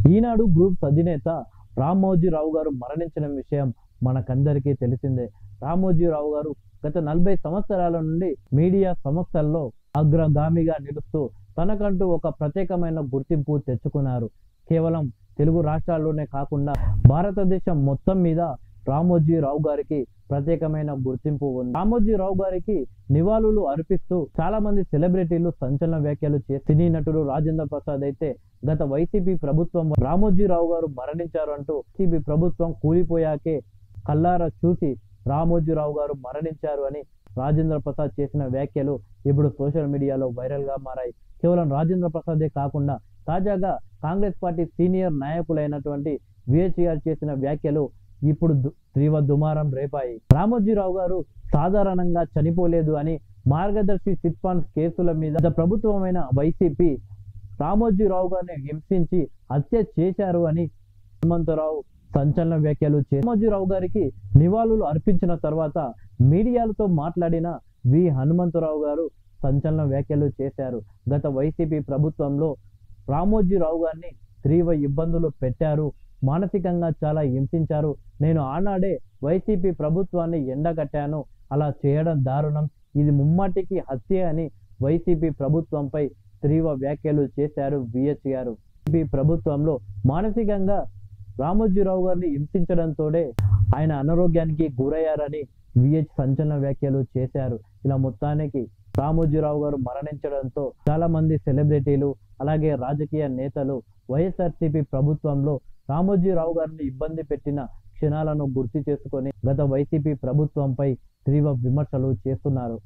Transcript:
ఈనాడు groups అధినేత రామోజీరావు గారు మరణించిన విషయం మనకందరికీ తెలిసిందే. రామోజీరావు గారు గత 40 సంవత్సరాల నుండి మీడియా సంస్థల్లో అగ్రగామిగా నిలుస్తూ తనకంటూ ఒక ప్రత్యేకమైన గుర్తింపు తెచ్చుకున్నారు. కేవలం తెలుగు రాష్ట్రాల్లోనే కాకుండా భారతదేశం మొత్తం మీద రామోజీరావు గారికి ప్రత్యేకమైన గుర్తింపు ఉంది. రామోజీరావు గారికి నివాళులు అర్పిస్తూ చాలా మంది సెలబ్రిటీలు సంచలన వ్యాఖ్యలు చేసి సినీ నటుడు రాజేంద్ర ప్రసాద్ అయితే గత వైసీపీ ప్రభుత్వం రామోజీరావు గారు మరణించారు అంటూ వైసీపీ ప్రభుత్వం కూలిపోయాకే కల్లారా చూసి రామోజీరావు గారు మరణించారు అని రాజేంద్ర ప్రసాద్ చేసిన వ్యాఖ్యలు ఇప్పుడు సోషల్ మీడియాలో వైరల్ గా మారాయి. కేవలం రాజేంద్ర ప్రసాదే కాకుండా తాజాగా కాంగ్రెస్ పార్టీ సీనియర్ నాయకులైనటువంటి విహెచ్ఆర్ చేసిన వ్యాఖ్యలు ఇప్పుడు తీవ్ర దుమారం రేపాయి. రామోజీరావు గారు సాధారణంగా చనిపోలేదు అని మార్గదర్శి చిట్ ఫండ్స్ కేసుల మీద ప్రభుత్వమైన వైసీపీ రామోజీరావు గారిని హింసించి హత్య చేశారు అని హనుమంతరావు సంచలన వ్యాఖ్యలు చేశారు. రామోజీరావు గారికి నివాళులు అర్పించిన తర్వాత మీడియాలతో మాట్లాడిన హనుమంతరావు గారు సంచలన వ్యాఖ్యలు చేశారు. గత వైసీపీ ప్రభుత్వంలో రామోజీరావు గారిని తీవ్ర ఇబ్బందులు పెట్టారు, మానసికంగా చాలా హింసించారు. నేను ఆనాడే వైసీపీ ప్రభుత్వాన్ని ఎండగట్టాను. అలా చేయడం దారుణం, ఇది ముమ్మాటికి హత్య అని వైసీపీ ప్రభుత్వంపై తీవ్ర వ్యాఖ్యలు చేశారు విహెచ్ గారు. వైసీపీ ప్రభుత్వంలో మానసికంగా రామోజీరావు గారిని హింసించడంతోనే ఆయన అనారోగ్యానికి గురయ్యారని విహెచ్ సంచలన వ్యాఖ్యలు చేశారు. ఇలా మొత్తానికి రామోజీరావు గారు మరణించడంతో చాలా మంది సెలబ్రిటీలు అలాగే రాజకీయ నేతలు వైఎస్ఆర్సీపీ ప్రభుత్వంలో రామోజీరావు గారిని ఇబ్బంది పెట్టిన క్షణాలను గుర్తు చేసుకొని గత వైసీపీ ప్రభుత్వంపై తీవ్ర విమర్శలు చేస్తున్నారు.